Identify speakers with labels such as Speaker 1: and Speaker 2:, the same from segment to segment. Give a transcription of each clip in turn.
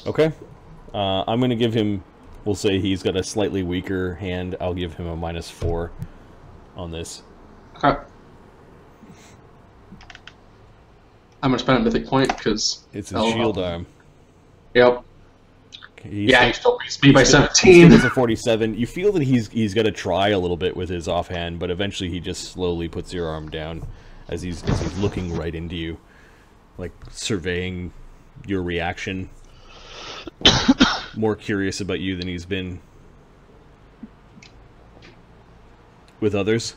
Speaker 1: Okay. I'm going to give him... We'll say he's got a slightly weaker hand. I'll give him a -4 on this.
Speaker 2: Okay. I'm going to spend a mythic point because...
Speaker 1: It's a shield arm.
Speaker 2: Yep.
Speaker 1: He
Speaker 2: still beats me by 17.
Speaker 1: He's a 47. You feel that he's got to try a little bit with his offhand, but eventually he just slowly puts your arm down as he's looking right into you, like surveying your reaction. More curious about you than he's been with others.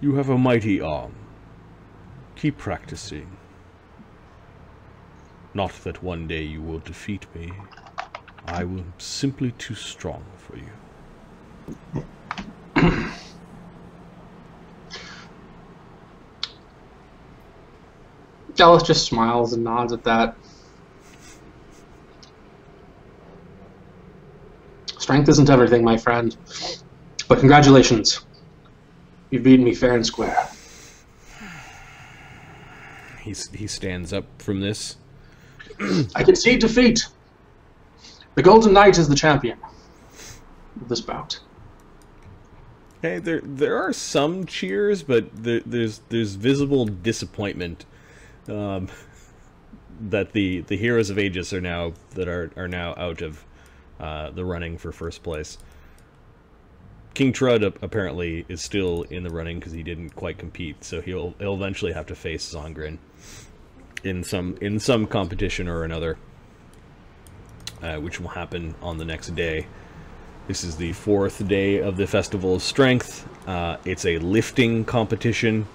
Speaker 1: You have a mighty arm. Keep practicing. Not that one day you will defeat me. I am simply too strong for you.
Speaker 2: Galath just smiles and nods at that. Strength isn't everything, my friend. But congratulations. You've beaten me fair and square.
Speaker 1: He stands up from this.
Speaker 2: I concede defeat. The Golden Knight is the champion of this bout.
Speaker 1: Hey, there are some cheers, but there's visible disappointment that the heroes of Aegis are now out of the running for first place. King Trud apparently is still in the running because he didn't quite compete, so he'll eventually have to face Zongrin in some competition or another, which will happen on the next day. This is the 4th day of the Festival of Strength. It's a lifting competition.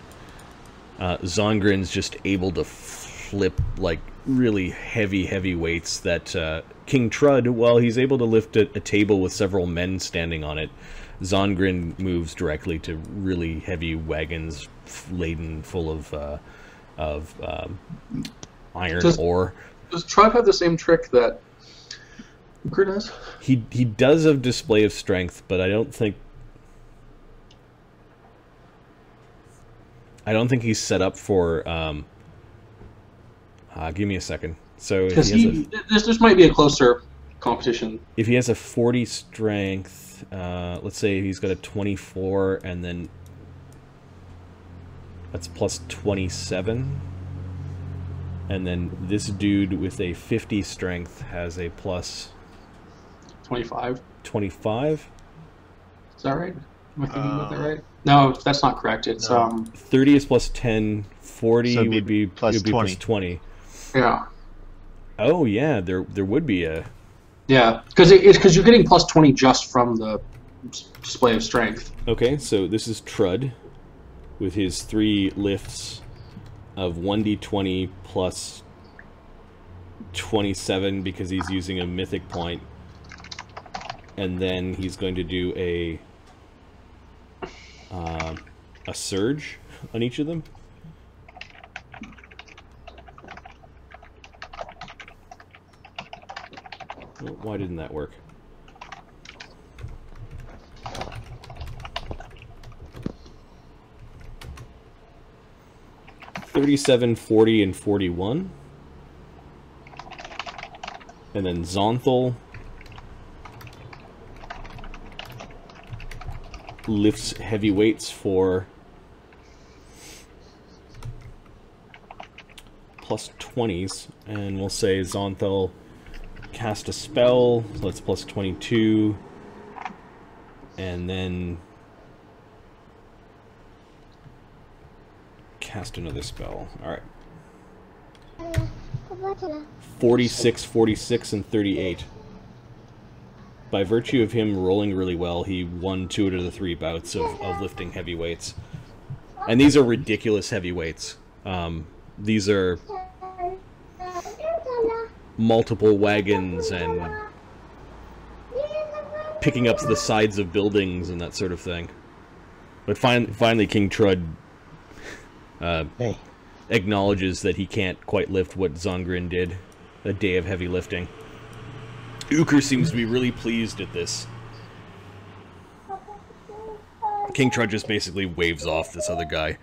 Speaker 1: Zongrin's just able to flip like really heavy weights that King Trud, while he's able to lift a table with several men standing on it, Zongrin moves directly to really heavy wagons laden full of iron ore.
Speaker 2: Does Trud have the same trick that Ukher does?
Speaker 1: He does have display of strength, but I don't think he's set up for. Give me a second. So
Speaker 2: this might be a closer competition.
Speaker 1: If he has a 40 strength, let's say he's got a 24, and then that's plus 27, and then this dude with a 50 strength has a plus
Speaker 2: 25.
Speaker 1: 25.
Speaker 2: Is that right? Am I thinking about that right? No, that's not correct. It's
Speaker 1: 30 is plus 10. 40
Speaker 3: so
Speaker 1: would be
Speaker 3: plus 20.
Speaker 1: Plus 20.
Speaker 2: Yeah.
Speaker 1: Oh yeah, there would be a.
Speaker 2: Yeah, because you're getting plus 20 just from the display of strength.
Speaker 1: Okay, so this is Trud with his 3 lifts of 1d20 plus 27 because he's using a mythic point, and then he's going to do a surge on each of them. Why didn't that work? $37, $40, and $41. And then Zonthal lifts heavy weights for plus 20s, and we'll say Zonthal cast a spell, so that's plus 22, and then cast another spell. Alright. 46, 46, and 38. By virtue of him rolling really well, he won 2 out of the 3 bouts of lifting heavy weights. And these are ridiculous heavy weights. These are multiple wagons and picking up the sides of buildings and that sort of thing. But finally King Trud acknowledges that he can't quite lift what Zongrin did. A day of heavy lifting. Ukher seems to be really pleased at this. King Trud just basically waves off this other guy.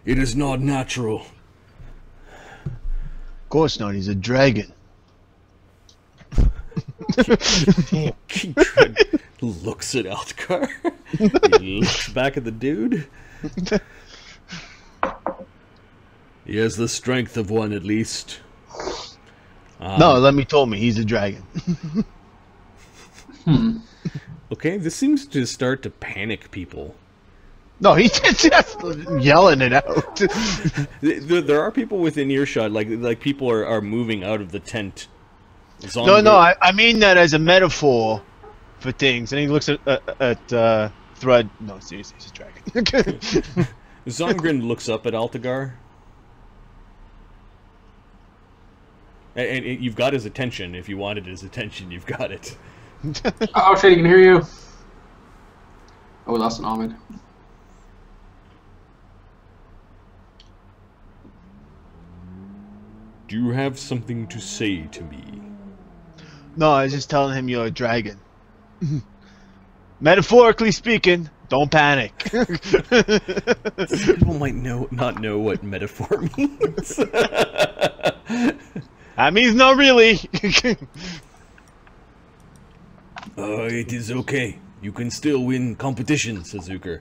Speaker 1: It is not natural.
Speaker 3: Of course not. He's a dragon.
Speaker 1: King Trud looks at Altkar. He looks back at the dude. He has the strength of one, at least.
Speaker 3: No, Lemmy told me he's a dragon.
Speaker 1: Okay, this seems to start to panic people.
Speaker 3: No, he's just yelling it out.
Speaker 1: There are people within earshot, like people are moving out of the tent.
Speaker 3: No, I mean that as a metaphor for things. And he looks at Thrud. No, seriously, he's a dragon.
Speaker 1: Zongrin looks up at Altagar. And you've got his attention. If you wanted his attention, you've got it.
Speaker 2: Oh shit, he can hear you. Oh, we lost an Ahmed.
Speaker 1: Do you have something to say to me?
Speaker 3: No, I was just telling him you're a dragon. Metaphorically speaking, don't panic.
Speaker 1: People might not know what metaphor means.
Speaker 3: That means not really.
Speaker 1: It is okay. You can still win competition, says Ukher.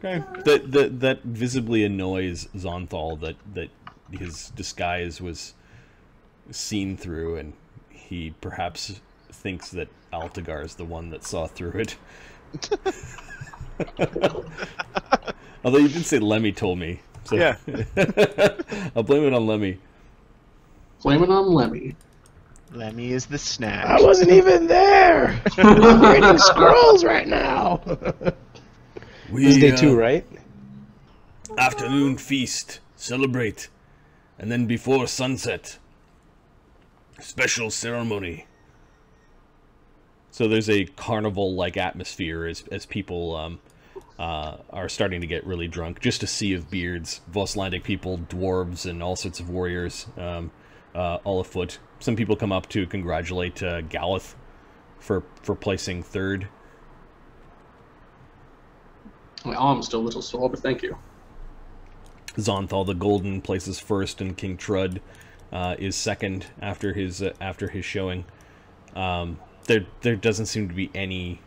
Speaker 1: Okay. That visibly annoys Zonthal that his disguise was seen through, and he perhaps thinks that Altagar is the one that saw through it. Although you did say Lemmy told me. So
Speaker 3: Yeah.
Speaker 1: I'll blame it on Lemmy.
Speaker 2: Blame it on Lemmy.
Speaker 3: Lemmy is the snack.
Speaker 4: I wasn't even there. I'm reading scrolls right now. This is day 2, right?
Speaker 1: Afternoon feast, celebrate, and then before sunset, special ceremony. So there's a carnival-like atmosphere as people are starting to get really drunk. Just a sea of beards, Voslandic people, dwarves, and all sorts of warriors, all afoot. Some people come up to congratulate Galath for placing third.
Speaker 2: My arm's still a little sore, but thank you.
Speaker 1: Zonthal the Golden places first, and King Trud is second after his showing. There doesn't seem to be any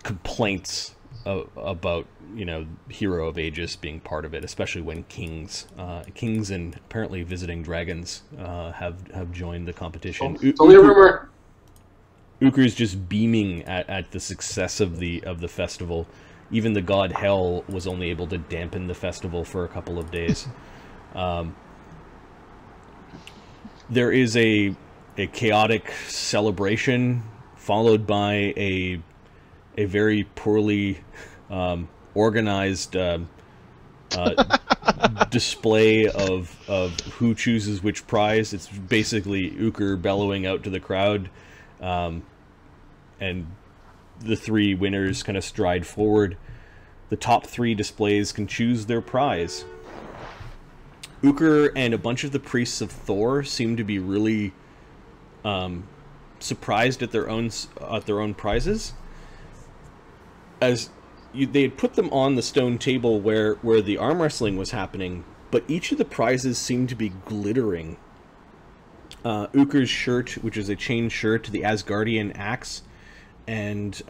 Speaker 1: complaints about Hero of Aegis being part of it, especially when kings and apparently visiting dragons have joined the competition.
Speaker 2: It's only a rumor.
Speaker 1: Ukher is just beaming at the success of the festival. Even the god Hell was only able to dampen the festival for a couple of days. There is a chaotic celebration followed by a very poorly organized display of who chooses which prize. It's basically Ukher bellowing out to the crowd, and the 3 winners kind of stride forward. The top 3 displays can choose their prize. Ukher and a bunch of the priests of Thor seem to be really surprised at their own prizes, as they had put them on the stone table where the arm wrestling was happening, but each of the prizes seemed to be glittering. Ukher's shirt, which is a chain shirt, the Asgardian axe, and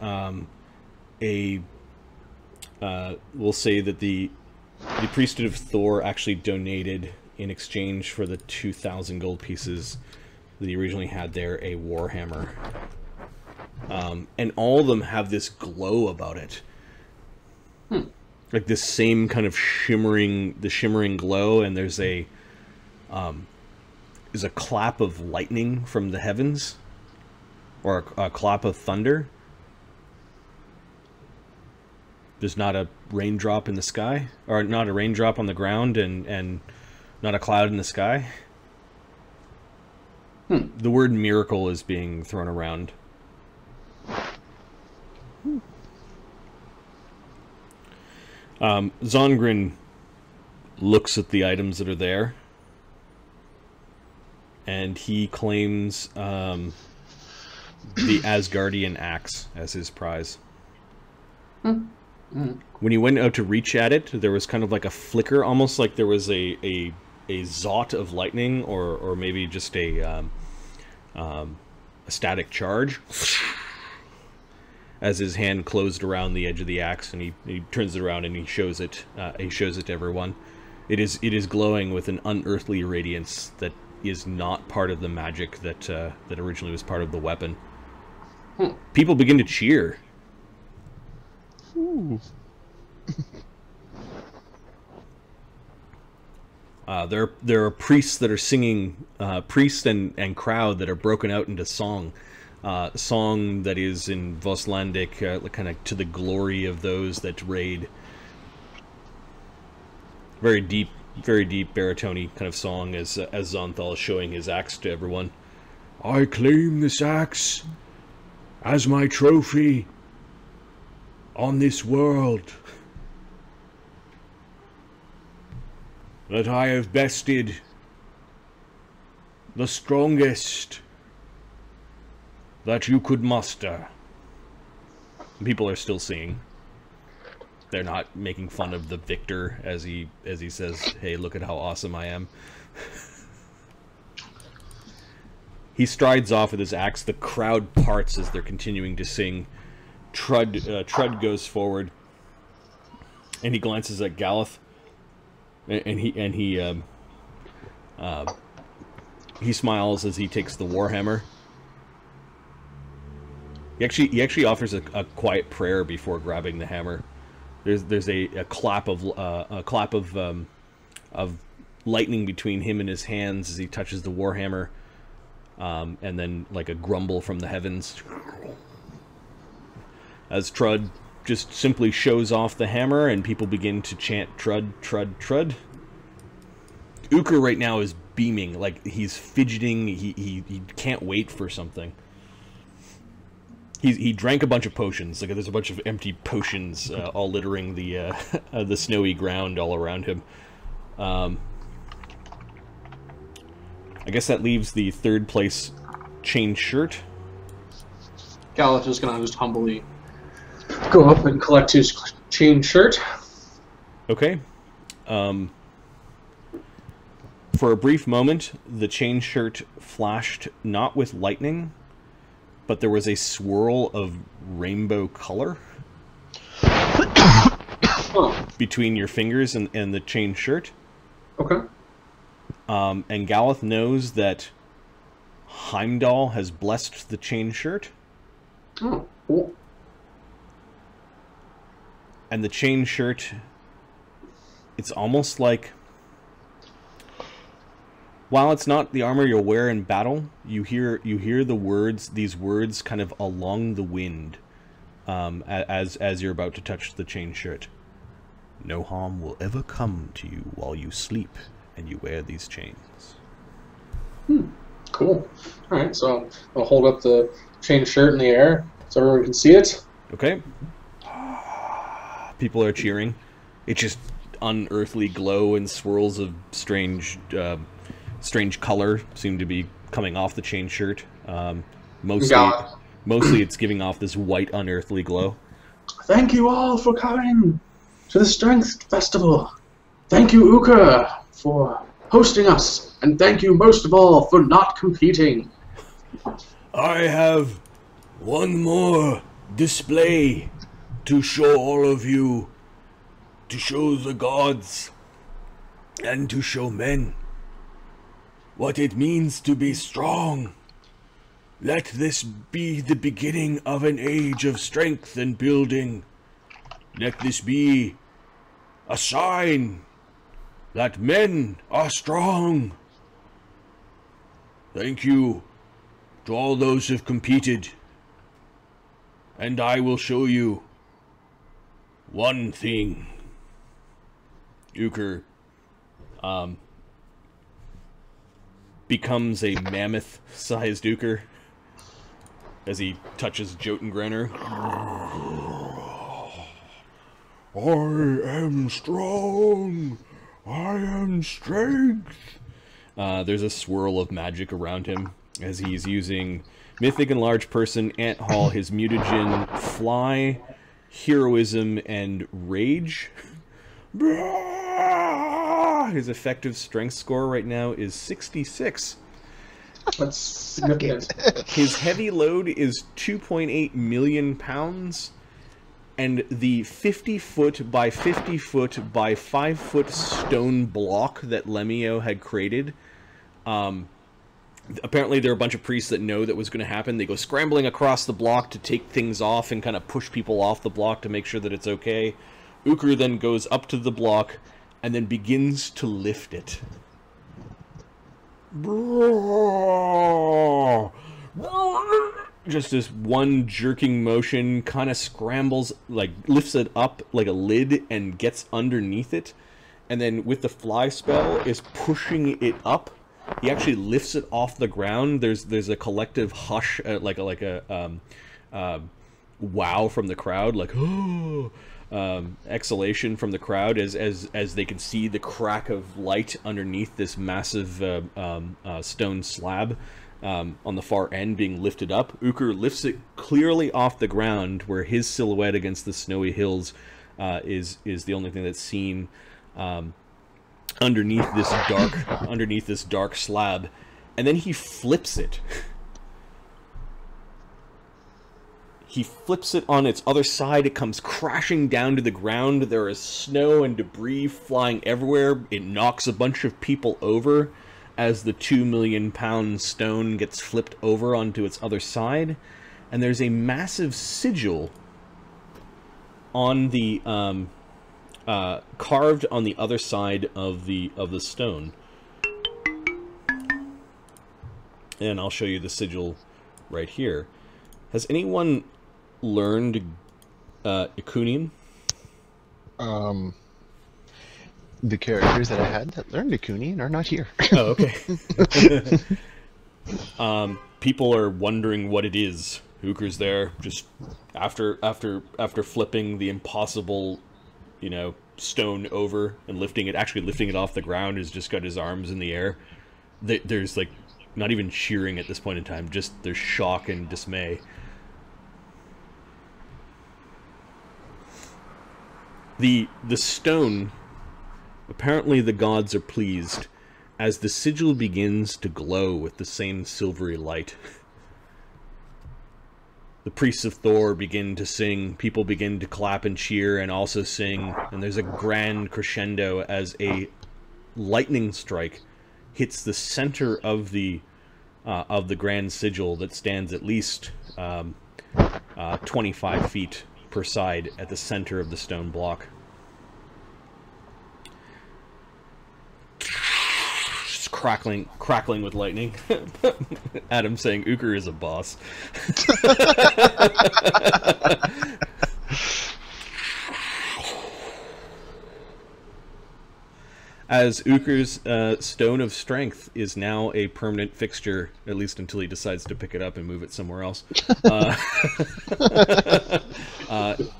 Speaker 1: we'll say that the priesthood of Thor actually donated in exchange for the 2,000 gold pieces that he originally had there a warhammer. And all of them have this glow about it. Like this same kind of shimmering glow, and there's a clap of lightning from the heavens, or a clap of thunder. There's not a raindrop in the sky, or not a raindrop on the ground, and not a cloud in the sky. The word miracle is being thrown around. Zongrin looks at the items that are there, and he claims the Asgardian axe as his prize. When you went out to reach at it, there was kind of like a flicker, almost like there was a zot of lightning, or maybe just a static charge. As his hand closed around the edge of the axe, and he turns it around and he shows it to everyone. It is glowing with an unearthly radiance that is not part of the magic that originally was part of the weapon. People begin to cheer.
Speaker 4: Ooh.
Speaker 1: There are priests that are singing, priests and crowd that are broken out into song. Song that is in Voslandic, kind of to the glory of those that raid. Very deep baritone kind of song as Zonthal is showing his axe to everyone. I claim this axe as my trophy on this world that I have bested the strongest that you could muster. People are still singing. They're not making fun of the victor as he says, "Hey, look at how awesome I am." He strides off with his axe. The crowd parts as they're continuing to sing. Trud goes forward, and he glances at Galath, and he smiles as he takes the warhammer. He actually offers a quiet prayer before grabbing the hammer. There's a clap of lightning between him and his hands as he touches the warhammer, and then like a grumble from the heavens as Trud just simply shows off the hammer and people begin to chant Trud, Trud, Trud. Ukher right now is beaming, like he's fidgeting. He can't wait for something. He drank a bunch of potions. Like there's a bunch of empty potions all littering the snowy ground all around him. I guess that leaves the third place chain shirt.
Speaker 2: Galath is gonna just humbly go up and collect his chain shirt.
Speaker 1: Okay. For a brief moment, the chain shirt flashed not with lightning, but there was a swirl of rainbow color between your fingers and the chain shirt.
Speaker 2: Okay.
Speaker 1: And Galath knows that Heimdall has blessed the chain shirt.
Speaker 2: Oh, cool.
Speaker 1: And the chain shirt, it's almost like, while it's not the armor you'll wear in battle, you hear these words kind of along the wind, as you're about to touch the chain shirt. No harm will ever come to you while you sleep and you wear these chains.
Speaker 2: Cool. All right, so I'll hold up the chain shirt in the air so everyone can see it.
Speaker 1: Okay. People are cheering. It's just unearthly glow and swirls of strange color seem to be coming off the chain shirt. Mostly it's giving off this white unearthly glow.
Speaker 2: Thank you all for coming to the Strength Festival. Thank you, Ukher, for hosting us, and thank you most of all for not competing.
Speaker 1: I have one more display to show all of you, to show the gods, and to show men what it means to be strong. Let this be the beginning of an age of strength and building. Let this be a sign that men are strong. Thank you to all those who've competed. And I will show you one thing. Ukher becomes a mammoth-sized Ukher as he touches Jotengrenner. I am strong. I am strength. There's a swirl of magic around him as he's using Mythic Enlarged Person, Ant Hall, his mutagen, Fly, heroism and rage. His effective strength score right now is 66.
Speaker 2: That's significant.
Speaker 1: His heavy load is 2.8 million pounds, and the 50-foot by 50-foot by 5-foot stone block that Lemmy-O had created, apparently there are a bunch of priests that know that was going to happen. They go scrambling across the block to take things off and kind of push people off the block to make sure that it's okay. Ukher then goes up to the block and then begins to lift it. Just this one jerking motion, kind of scrambles, like lifts it up like a lid and gets underneath it, and then with the fly spell is pushing it up. He actually lifts it off the ground. There's a collective hush, like a wow from the crowd, like oh. Exhalation from the crowd as they can see the crack of light underneath this massive stone slab on the far end being lifted up. Ukher lifts it clearly off the ground, where his silhouette against the snowy hills is the only thing that's seen underneath this dark slab, and then he flips it. He flips it on its other side. It comes crashing down to the ground. There is snow and debris flying everywhere. It knocks a bunch of people over as the 2 million pound stone gets flipped over onto its other side. And there's a massive sigil on the carved on the other side of the stone. And I'll show you the sigil right here. Has anyone learned Ikunian?
Speaker 4: The characters that I had that learned Ikunian are not here.
Speaker 1: Oh, okay. People are wondering what it is. Ukher's there, just after flipping the impossible, stone over and lifting it off the ground. Has just got his arms in the air. There's like not even cheering at this point in time. Just there's shock and dismay. The stone, apparently the gods are pleased, as the sigil begins to glow with the same silvery light. The priests of Thor begin to sing, people begin to clap and cheer and also sing, and there's a grand crescendo as a lightning strike hits the center of the grand sigil that stands at least 25 feet per side at the center of the stone block. Just crackling with lightning. Adam saying Ukher is a boss. As Ukher's Stone of Strength is now a permanent fixture, at least until he decides to pick it up and move it somewhere else,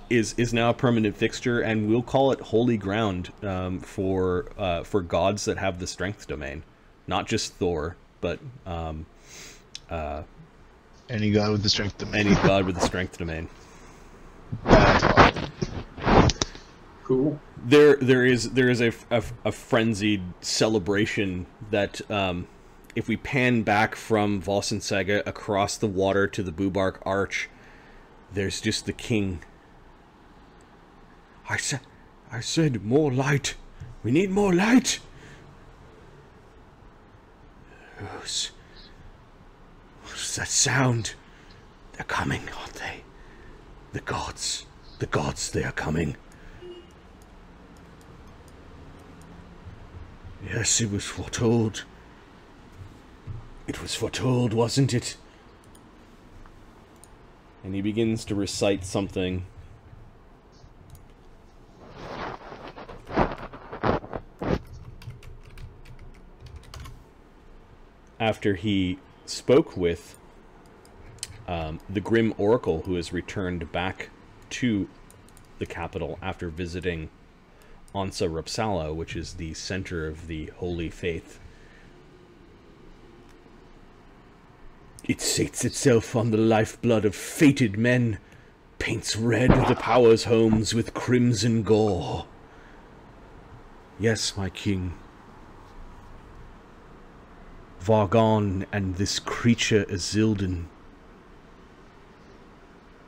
Speaker 1: is now a permanent fixture, and we'll call it holy ground for gods that have the strength domain, not just Thor, but
Speaker 4: any god with the strength domain.
Speaker 1: Any god with the strength domain.
Speaker 4: That's awesome.
Speaker 2: Cool.
Speaker 1: There is a frenzied celebration that if we pan back from Volsung Saga across the water to the Bubark Arch, there's just the king. I said more light. We need more light. What's that sound? They're coming, aren't they? The gods, they are coming. Yes, it was foretold. It was foretold, wasn't it? And he begins to recite something. After he spoke with the Grim Oracle, who has returned back to the capital after visiting Onsa Rapsala, which is the center of the Holy Faith. It sates itself on the lifeblood of fated men, paints red the powers' homes with crimson gore. Yes, my king. Vargon and this creature Isilden,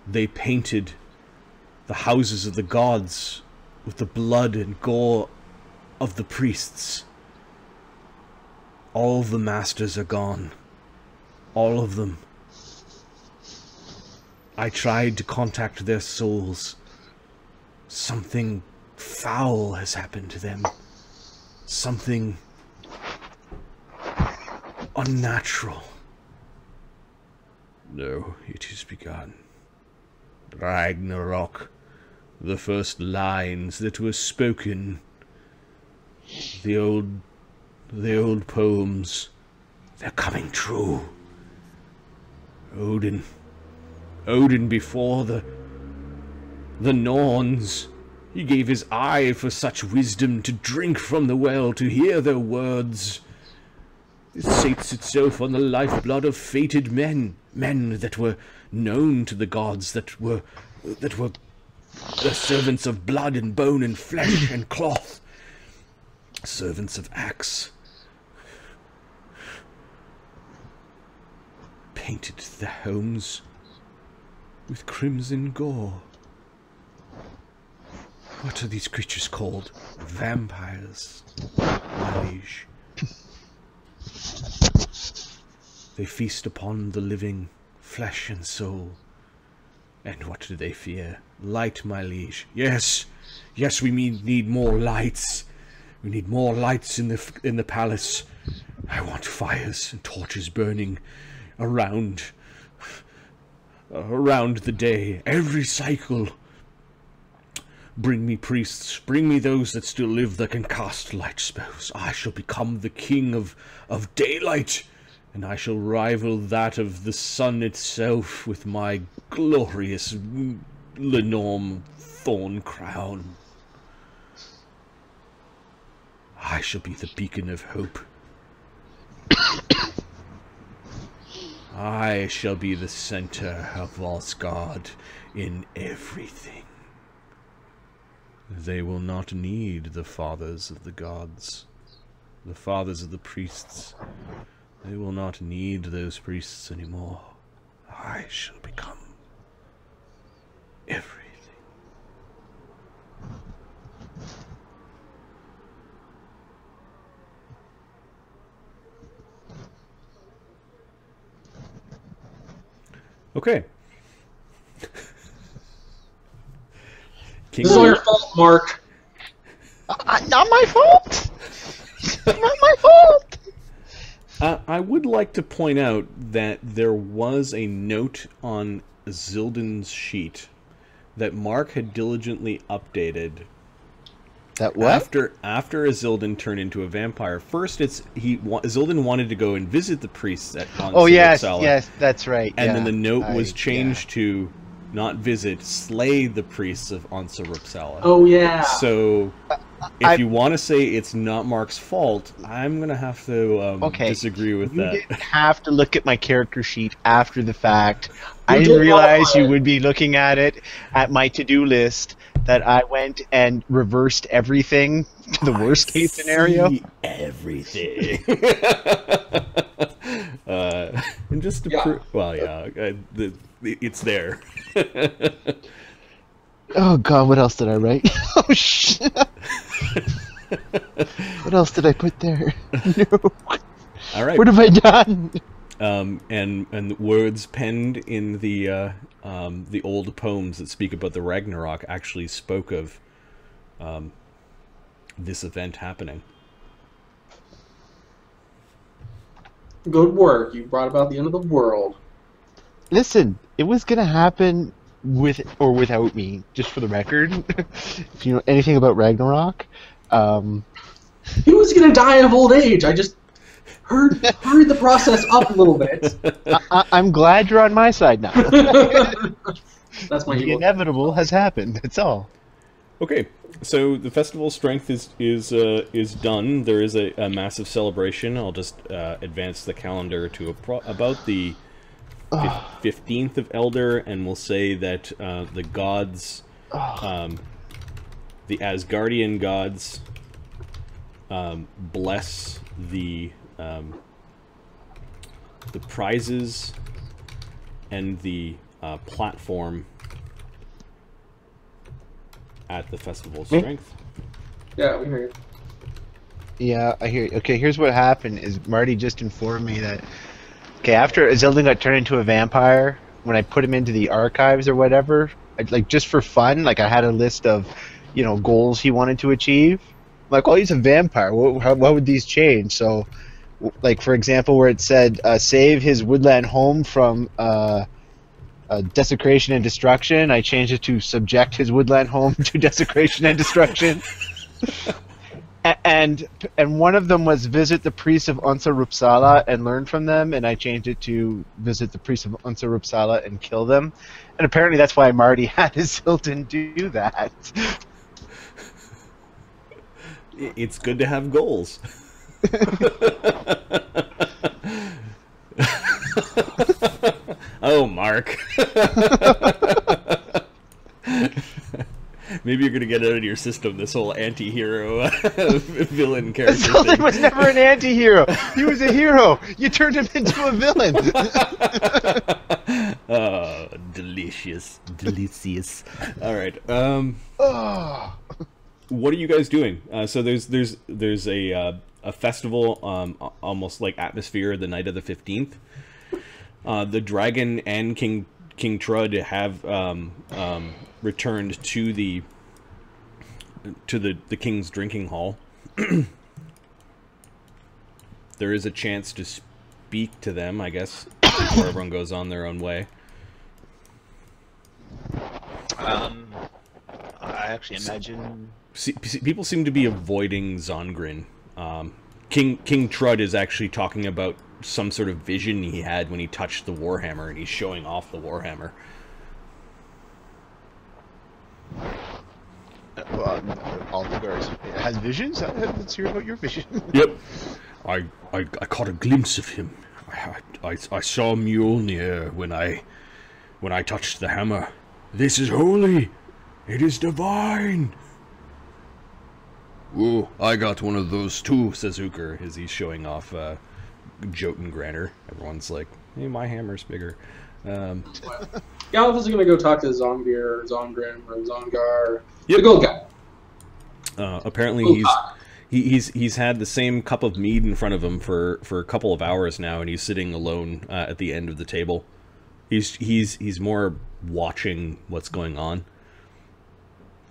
Speaker 1: they painted the houses of the gods with the blood and gore of the priests. All the masters are gone. All of them. I tried to contact their souls. Something foul has happened to them. Something unnatural. No, it is begun. Ragnarok. The first lines that were spoken. The old poems. They're coming true. Odin before the Norns. He gave his eye for such wisdom, to drink from the well, to hear their words. It sates itself on the lifeblood of fated men that were known to the gods, that were the servants of blood and bone and flesh and cloth, servants of axe. Painted their homes with crimson gore. What are these creatures called? Vampires, my liege. They feast upon the living, flesh and soul. And what do they fear? Light, my liege. Yes, we need more lights. We need more lights in the palace. I want fires and torches burning around the day, every cycle. Bring me priests, bring me those that still live, that can cast light spells. I shall become the king of daylight, and I shall rival that of the sun itself with my glorious Lenorm thorn crown. I shall be the beacon of hope. I shall be the center of Volsgard in everything. They will not need the fathers of the gods, the fathers of the priests. They will not need those priests anymore. I shall become everything. Okay.
Speaker 2: This is all your fault, Mark.
Speaker 4: Not my fault. Not my fault.
Speaker 1: I would like to point out that there was a note on Zilden's sheet that Mark had diligently updated.
Speaker 4: That what?
Speaker 1: After Isilden turned into a vampire. First, Isilden wanted to go and visit the priests at Consolidation.
Speaker 4: Oh yes, that's right.
Speaker 1: And then the note was changed to not visit, slay the priests of Ansa Rupsala.
Speaker 2: Oh yeah.
Speaker 1: So, if you want to say it's not Mark's fault, I'm gonna have to disagree with that.
Speaker 4: You didn't have to look at my character sheet after the fact. I didn't realize you would be looking at it at my to-do list. That I went and reversed everything to the worst case scenario.
Speaker 1: Everything. And just to prove, well, yeah, it's there.
Speaker 4: Oh God, what else did I write? Oh shit! What else did I put there? No.
Speaker 1: All right.
Speaker 4: What have I done?
Speaker 1: And words penned in the old poems that speak about the Ragnarok actually spoke of this event happening.
Speaker 2: Good work. You brought about the end of the world.
Speaker 4: Listen, it was gonna happen with or without me, just for the record. If you know anything about Ragnarok,
Speaker 2: He was gonna die of old age. I just hurried the process up a little bit.
Speaker 4: I'm glad you're on my side now.
Speaker 2: That's my
Speaker 4: The
Speaker 2: evil.
Speaker 4: inevitable has happened. That's all.
Speaker 1: Okay, so the festival strength is done. There is a massive celebration. I'll just advance the calendar to about the 15th of Elder, and we'll say that the gods, the Asgardian gods, bless the prizes and the platform at the Festival of Strength.
Speaker 2: Yeah, we hear you.
Speaker 4: Yeah, I hear you. Okay, here's what happened is Marty just informed me that after Isildur got turned into a vampire, when I put him into the archives or whatever, like just for fun, like I had a list of, goals he wanted to achieve. I'm like, well, he's a vampire. What would these change? So, like for example, where it said save his woodland home from desecration and destruction, I changed it to subject his woodland home to desecration and destruction. And one of them was visit the priests of Unsa Rupsala and learn from them, and I changed it to visit the priests of Unsa Rupsala and kill them. And apparently that's why Marty had Isildur do that.
Speaker 1: It's good to have goals. Oh, Mark. Maybe you're gonna get out of your system this whole anti-hero villain character
Speaker 4: Isildur
Speaker 1: thing.
Speaker 4: was never an anti-hero. He was a hero. You turned him into a villain.
Speaker 1: Oh, delicious. All right. What are you guys doing? So there's a festival, almost like atmosphere, the night of the 15th. The dragon and King Trud have returned to the king's drinking hall. There is a chance to speak to them, I guess, before everyone goes on their own way.
Speaker 3: I actually imagine...
Speaker 1: People seem to be avoiding Zongrin. King Trud is actually talking about some sort of vision he had when he touched the Warhammer, and he's showing off the Warhammer.
Speaker 4: Aldegar has visions? Let's hear about your vision.
Speaker 1: Yep. I caught a glimpse of him. I saw Mjolnir when I touched the hammer. This is holy. It is divine. Whoa, I got one of those too, says Ukher, as he's showing off Jotun Granner. Everyone's like, hey, my hammer's bigger.
Speaker 2: Galath is going to go talk to Zongir, or Zongrim, or Zongar, the gold guy.
Speaker 1: Apparently he's had the same cup of mead in front of him for a couple of hours now, and he's sitting alone at the end of the table. He's more watching what's going on.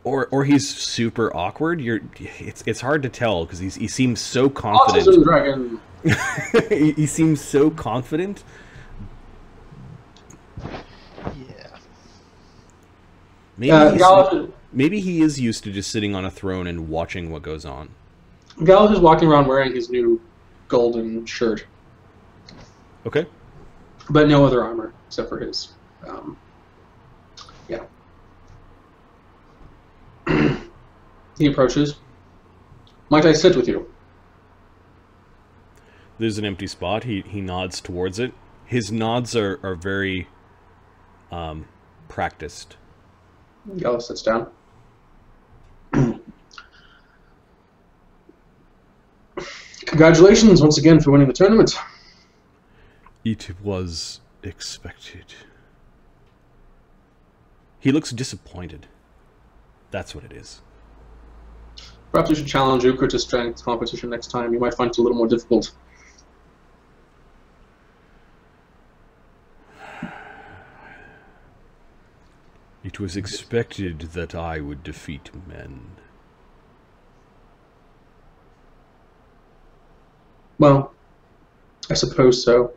Speaker 1: Or he's super awkward. It's hard to tell because he seems so confident.
Speaker 2: Autism dragon.
Speaker 1: He seems so confident.
Speaker 4: Yeah.
Speaker 1: Maybe he is used to just sitting on a throne and watching what goes on.
Speaker 2: Galath is walking around wearing his new golden shirt.
Speaker 1: Okay.
Speaker 2: But no other armor except for his. Yeah. He approaches. Might I sit with you?
Speaker 1: There's an empty spot. He nods towards it. His nods are very practiced.
Speaker 2: Galath sits down. Congratulations once again for winning the tournament.
Speaker 1: It was expected. He looks disappointed. That's what it is.
Speaker 2: Perhaps you should challenge Ukher to strength competition next time. You might find it a little more difficult.
Speaker 1: It was expected that I would defeat men.
Speaker 2: Well, I suppose so.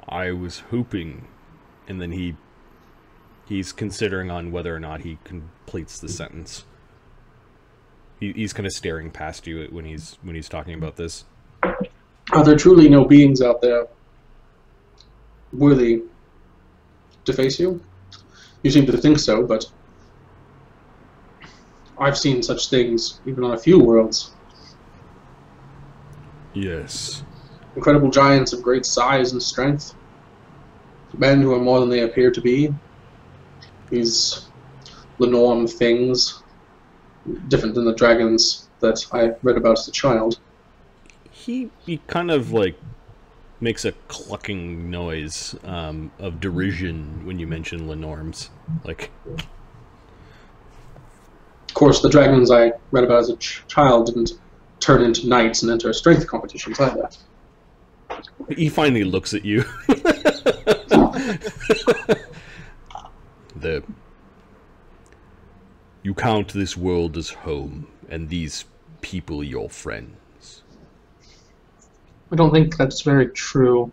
Speaker 1: I was hoping, and then he's considering on whether or not he completes the sentence. He's kind of staring past you when he's talking about this.
Speaker 2: Are there truly no beings out there worthy to face you? You seem to think so, but I've seen such things even on a few worlds.
Speaker 1: Yes.
Speaker 2: incredible giants of great size and strength. Men who are more than they appear to be. These Lenorm things, different than the dragons that I read about as a child.
Speaker 1: He kind of like makes a clucking noise of derision when you mention Lenorms. Like,
Speaker 2: of course, the dragons I read about as a child didn't turn into knights and enter strength competitions either.
Speaker 1: He finally looks at you. You count this world as home, and these people your friends.
Speaker 2: I don't think that's very true.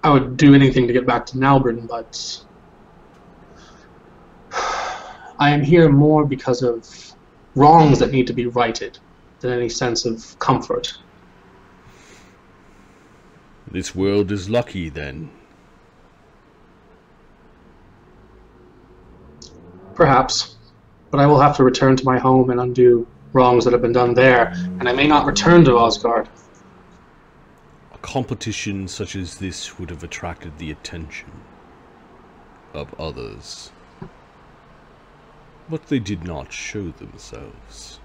Speaker 2: I would do anything to get back to Nalbren, but I am here more because of wrongs that need to be righted than any sense of comfort.
Speaker 1: This world is lucky, then.
Speaker 2: Perhaps, but I will have to return to my home and undo wrongs that have been done there, and I may not return to Osgard.
Speaker 1: A competition such as this would have attracted the attention of others, but they did not show themselves.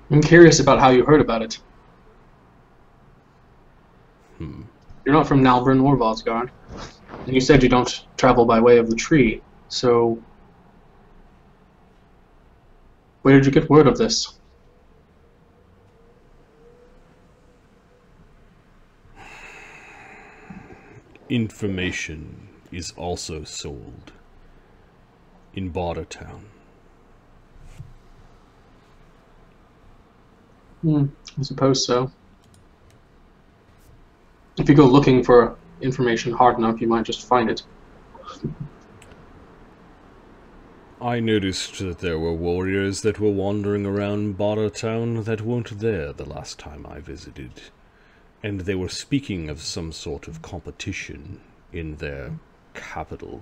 Speaker 2: I'm curious about how you heard about it. You're not from Nalbren or Vosgard, and you said you don't travel by way of the tree, so where did you get word of this?
Speaker 1: Information is also sold in Border Town.
Speaker 2: I suppose so. If you go looking for information hard enough, you might just find it.
Speaker 1: I noticed that there were warriors that were wandering around Border Town that weren't there the last time I visited, and they were speaking of some sort of competition in their capital.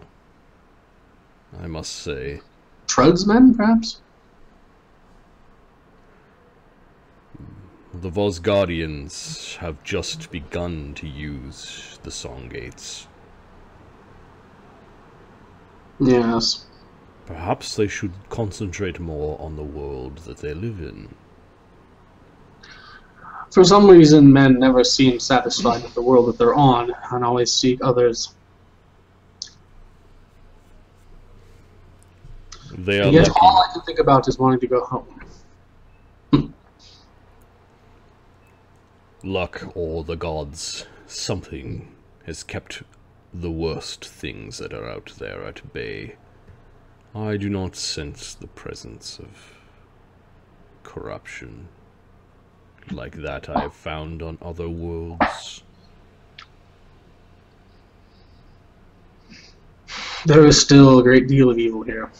Speaker 1: I must say...
Speaker 2: Trudesmen, perhaps?
Speaker 1: The Vosgardians have just begun to use the Song Gates.
Speaker 2: Yes.
Speaker 1: Perhaps they should concentrate more on the world that they live in.
Speaker 2: For some reason, men never seem satisfied with the world that they're on, and always seek others.
Speaker 1: They are
Speaker 2: and yet
Speaker 1: lucky.
Speaker 2: all I can think about is wanting to go home.
Speaker 1: Luck or the gods, something has kept the worst things that are out there at bay. I do not sense the presence of corruption like that I have found on other worlds.
Speaker 2: There is still a great deal of evil here.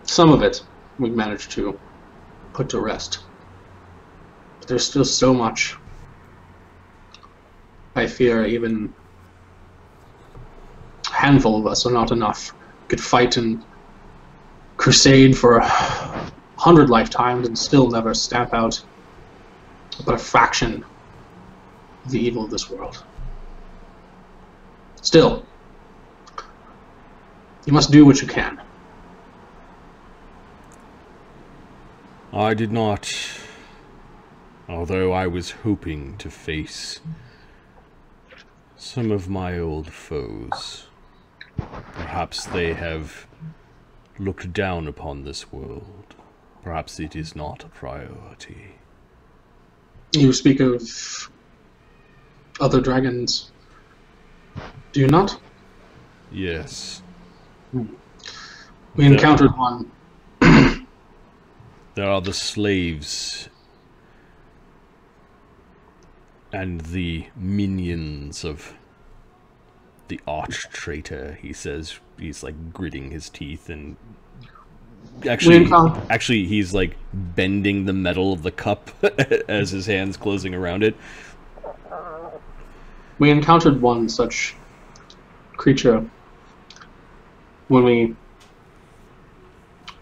Speaker 2: Some of it we've managed to put to rest. But there's still so much. I fear even a handful of us are not enough. Could fight and crusade for 100 lifetimes and still never stamp out but a fraction of the evil of this world. Still, you must do what you can.
Speaker 1: I did not, although I was hoping to face some of my old foes. Perhaps they have looked down upon this world. Perhaps it is not a priority.
Speaker 2: You speak of other dragons, do you not?
Speaker 1: Yes.
Speaker 2: We encountered one.
Speaker 1: There are the slaves and the minions of the arch traitor, he says. He's like gritting his teeth and actually he's like bending the metal of the cup as his hand's closing around it.
Speaker 2: We encountered one such creature when we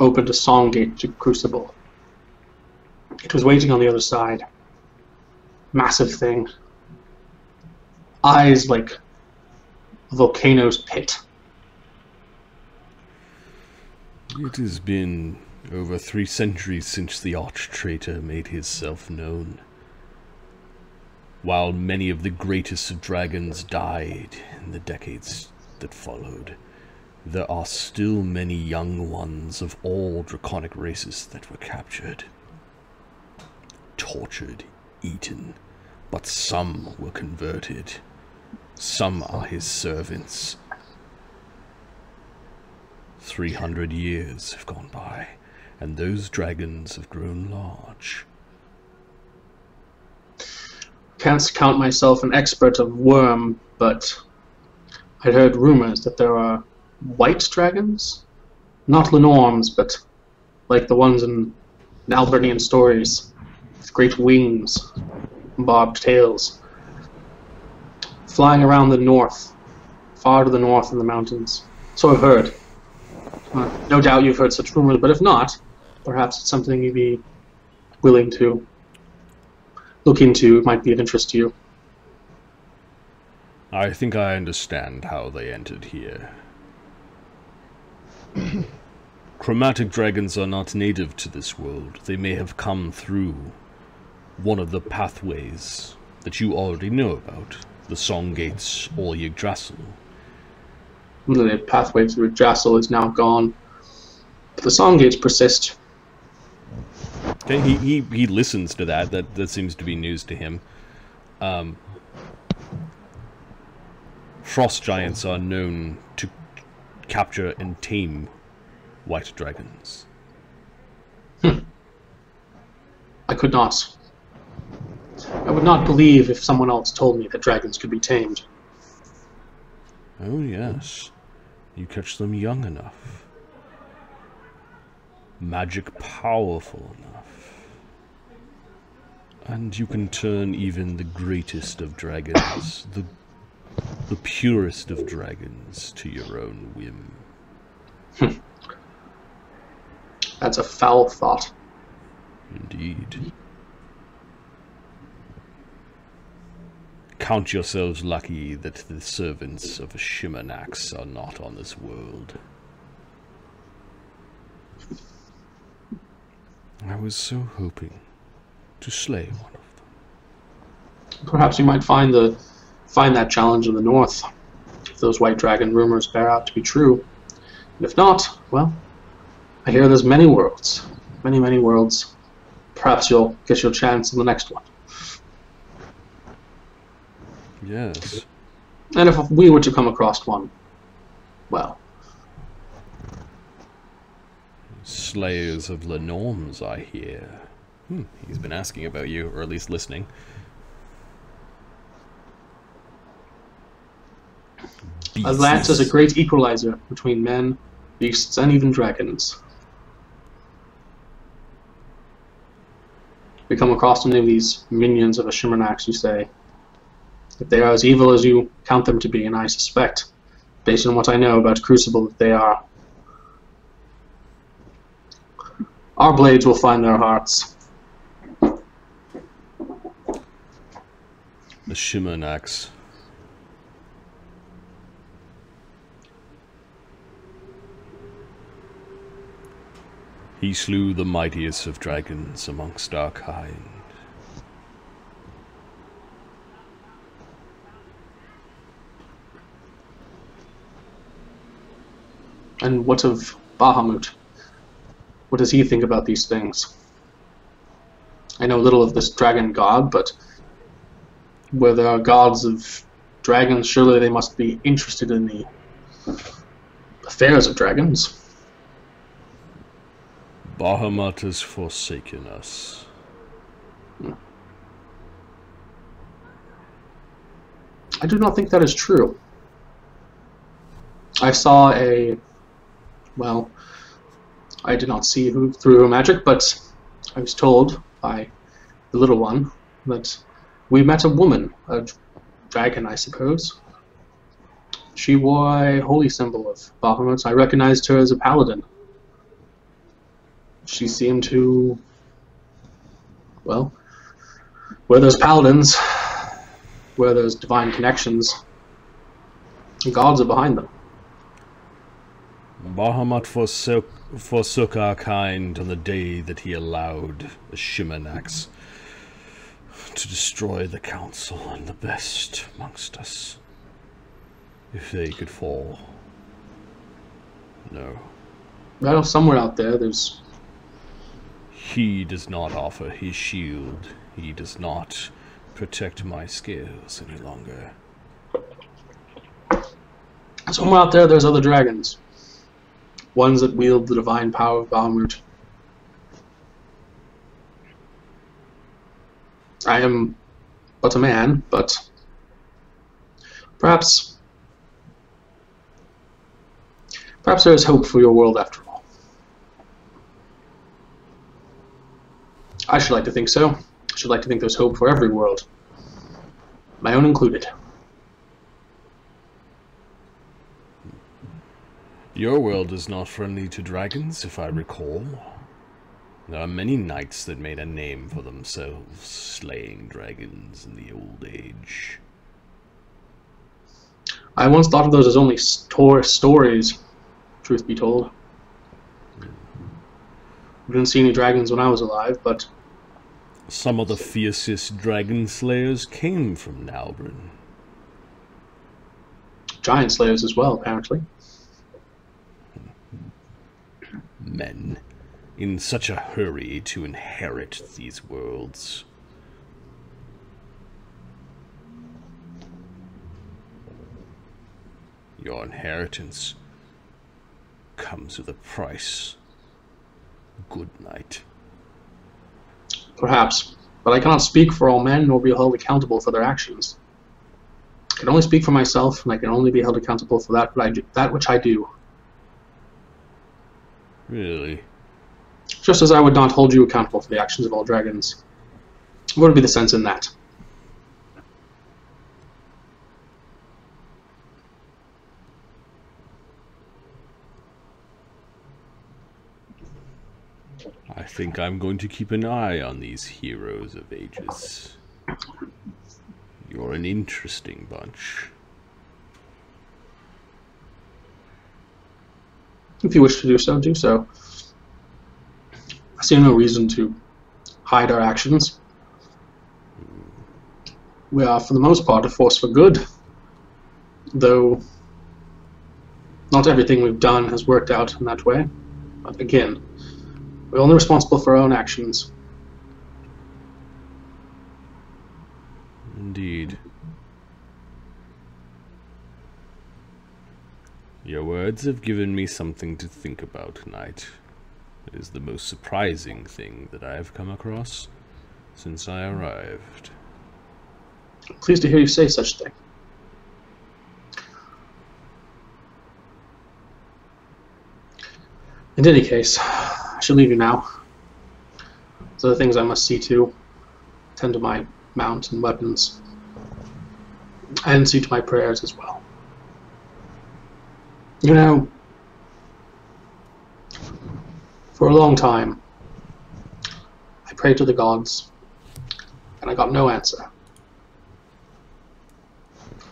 Speaker 2: opened a song gate to Crucible. It was waiting on the other side. Massive thing. Eyes like a volcano's pit.
Speaker 1: It has been over 3 centuries since the arch-traitor made himself known. While many of the greatest of dragons died in the decades that followed, there are still many young ones of all draconic races that were captured, tortured, eaten, but some were converted. Some are his servants. 300 years have gone by, and those dragons have grown large.
Speaker 2: Can't count myself an expert of worm, but I'd heard rumors that there are white dragons? Not Lenorms, but like the ones in Nalbrenian stories, with great wings and barbed tails, flying around the north, far to the north in the mountains. So I've heard. No doubt you've heard such rumors, but if not, perhaps it's something you'd be willing to look into. It might be of interest to you.
Speaker 1: I think I understand how they entered here. Chromatic dragons are not native to this world. They may have come through one of the pathways that you already know about, the Song Gates or Yggdrasil.
Speaker 2: The pathway through Yggdrasil is now gone, but the Song Gates persist.
Speaker 1: Okay, he listens to that. That seems to be news to him. Frost giants are known to capture and tame white dragons.
Speaker 2: I could not. I would not believe if someone else told me that dragons could be tamed.
Speaker 1: Oh yes, you catch them young enough. Magic powerful enough. And you can turn even the greatest of dragons, the purest of dragons, to your own whim.
Speaker 2: That's a foul thought.
Speaker 1: Indeed. Count yourselves lucky that the servants of Shimernax are not on this world. I was so hoping to slay one of them.
Speaker 2: Perhaps we might find that challenge in the north, if those white dragon rumors bear out to be true. And if not, well, I hear there's many worlds. Many, many worlds. Perhaps you'll get your chance in the next one.
Speaker 1: Yes.
Speaker 2: And if we were to come across one, well...
Speaker 1: Slayers of Lenorms, I hear. He's been asking about you, or at least listening.
Speaker 2: A lance is a great equalizer between men, beasts, and even dragons. We come across any of these minions of a Shimernax, you say. If they are as evil as you count them to be, and I suspect, based on what I know about Crucible, that they are, our blades will find their hearts.
Speaker 1: The Shimernax. He slew the mightiest of dragons amongst our kind.
Speaker 2: And what of Bahamut? What does he think about these things? I know little of this dragon god, but where there are gods of dragons, surely they must be interested in the affairs of dragons.
Speaker 1: Bahamut has forsaken us.
Speaker 2: I do not think that is true. I saw well, I did not see who through her magic, but I was told by the little one that we met a woman, a dragon, I suppose. She wore a holy symbol of Bahamut. I recognized her as a paladin. She seemed to, well, where there's paladins, where there's divine connections, gods are behind them.
Speaker 1: Bahamut forsook our kind on the day that he allowed the Shimernax to destroy the council and the best amongst us. If they could fall. No.
Speaker 2: Well, somewhere out there, there's...
Speaker 1: He does not offer his shield. He does not protect my scales any longer.
Speaker 2: Somewhere out there, there's other dragons. Ones that wield the divine power of Bahamut. I am but a man, but perhaps there is hope for your world after all. I should like to think so. I should like to think there's hope for every world, my own included.
Speaker 1: Your world is not friendly to dragons, if I recall. There are many knights that made a name for themselves, slaying dragons in the old age.
Speaker 2: I once thought of those as only stories, truth be told. I didn't see any dragons when I was alive, but...
Speaker 1: Some of the fiercest dragon slayers came from Nalbren.
Speaker 2: Giant slayers as well, apparently.
Speaker 1: Men in such a hurry to inherit these worlds. Your inheritance comes with a price. Good night.
Speaker 2: Perhaps, but I cannot speak for all men nor be held accountable for their actions. I can only speak for myself, and I can only be held accountable for that which I do.
Speaker 1: Really?
Speaker 2: Just as I would not hold you accountable for the actions of all dragons. What would be the sense in that?
Speaker 1: I think I'm going to keep an eye on these heroes of ages. You're an interesting bunch.
Speaker 2: If you wish to do so, do so. I see no reason to hide our actions. We are, for the most part, a force for good. Though not everything we've done has worked out in that way. But again, we're only responsible for our own actions.
Speaker 1: Indeed. Your words have given me something to think about tonight. It is the most surprising thing that I have come across since I arrived.
Speaker 2: Pleased to hear you say such a thing. In any case, I shall leave you now. There's other things I must see to. Tend to my mount and weapons. And see to my prayers as well. You know, for a long time, I prayed to the gods, and I got no answer.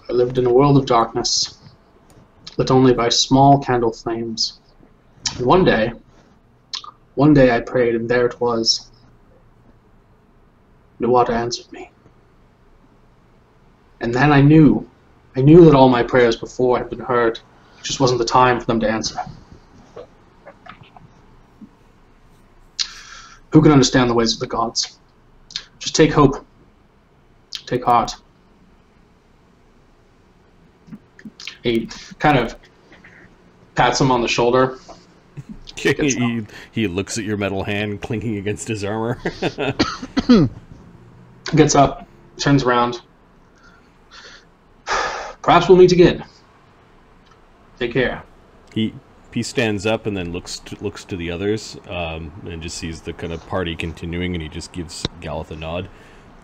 Speaker 2: I lived in a world of darkness, lit only by small candle flames. And one day I prayed, and there it was. Nuada answered me. And then I knew that all my prayers before had been heard. It just wasn't the time for them to answer. Who can understand the ways of the gods? Just take hope. Take heart. He kind of pats him on the shoulder.
Speaker 1: He looks at your metal hand clinking against his armor.
Speaker 2: Gets up, turns around. Perhaps we'll meet again. Take care.
Speaker 1: He stands up and then looks to the others and just sees the kind of party continuing, and he just gives Galath a nod.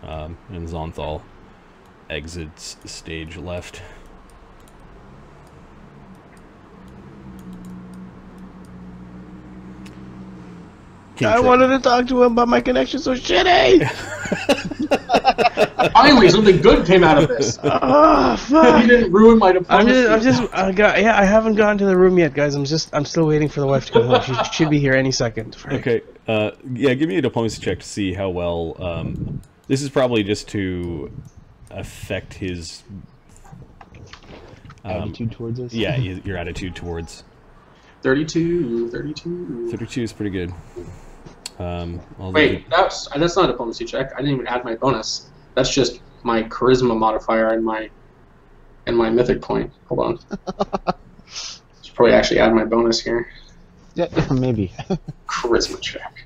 Speaker 1: And Zonthal exits the stage left.
Speaker 5: I wanted to talk to him, but my connection's so shitty.
Speaker 2: Finally, something good came out of this.
Speaker 5: Oh fuck!
Speaker 2: You didn't ruin my diplomacy.
Speaker 5: I haven't gotten to the room yet, guys. I'm still waiting for the wife to come home. She should be here any second. Frank.
Speaker 1: Okay. Yeah, give me a diplomacy check to see how well. This is probably just to affect his
Speaker 4: Attitude towards us?
Speaker 1: Yeah, your attitude towards.
Speaker 2: 32.
Speaker 1: 32 is pretty good.
Speaker 2: Wait, that's not a diplomacy check. I didn't even add my bonus. That's just my charisma modifier and my mythic point. Hold on. Should probably actually add my bonus here.
Speaker 4: Yeah, maybe.
Speaker 2: Charisma check.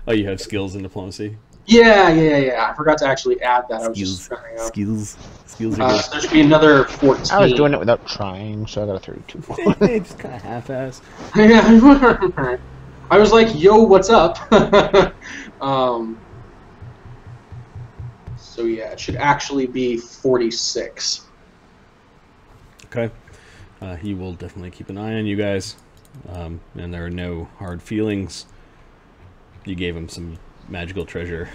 Speaker 1: Oh, you have skills in diplomacy?
Speaker 2: Yeah. I forgot to actually add that.
Speaker 1: Skills are good.
Speaker 2: There should be another 14.
Speaker 4: I was doing it without trying, so I got a 32.
Speaker 1: Just kind of half-ass.
Speaker 2: Yeah, I was like, yo, what's up? So yeah, it should actually be 46.
Speaker 1: Okay. He will definitely keep an eye on you guys. And there are no hard feelings. You gave him some magical treasure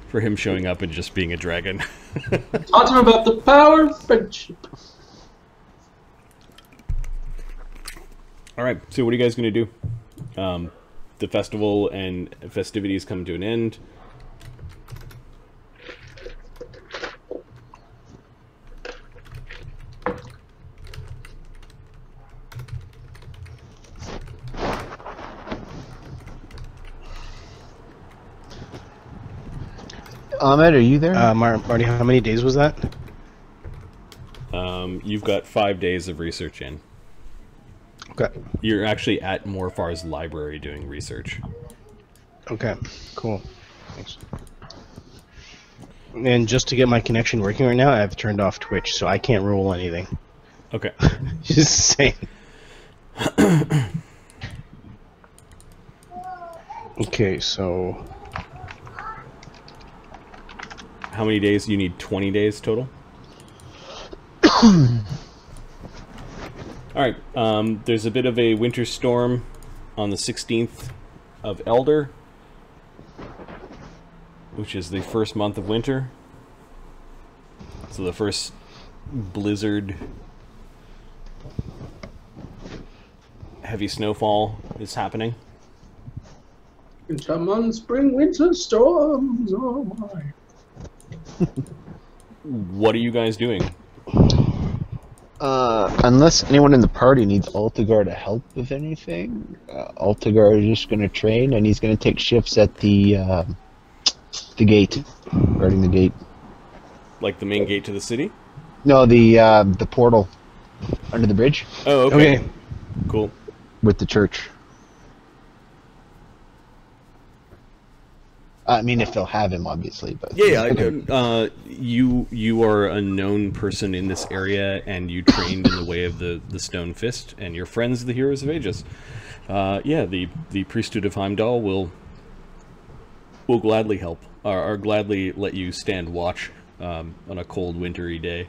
Speaker 1: for him showing up and just being a dragon.
Speaker 2: Talk to him about the power of friendship.
Speaker 1: All right, so what are you guys going to do? The festival and festivities come to an end.
Speaker 4: Ahmed, are you there?
Speaker 5: Marty, how many days was that?
Speaker 1: You've got 5 days of research in.
Speaker 5: Okay.
Speaker 1: You're actually at Morfar's library doing research.
Speaker 5: Okay, cool. Thanks. And just to get my connection working right now, I've turned off Twitch, so I can't roll anything.
Speaker 1: Okay.
Speaker 5: Just saying. Okay, so...
Speaker 1: How many days? You need 20 days total? Alright, there's a bit of a winter storm on the 16th of Elder, which is the first month of winter. So the first blizzard, heavy snowfall is happening.
Speaker 2: Come on, spring, winter storms, oh my.
Speaker 1: What are you guys doing?
Speaker 4: Unless anyone in the party needs Altagar to help with anything, Altagar is just going to train, and he's going to take shifts at the gate, guarding the gate.
Speaker 1: Like the main gate to the city?
Speaker 4: No, the portal under the bridge.
Speaker 1: Oh, okay. Cool.
Speaker 4: With the church. I mean, if they'll have him, obviously, but
Speaker 1: yeah. You are a known person in this area, and you trained in the way of the Stone Fist, and you're friends of the Heroes of Aegis. Yeah, the priesthood of Heimdall will gladly help, or gladly let you stand watch on a cold, wintry day.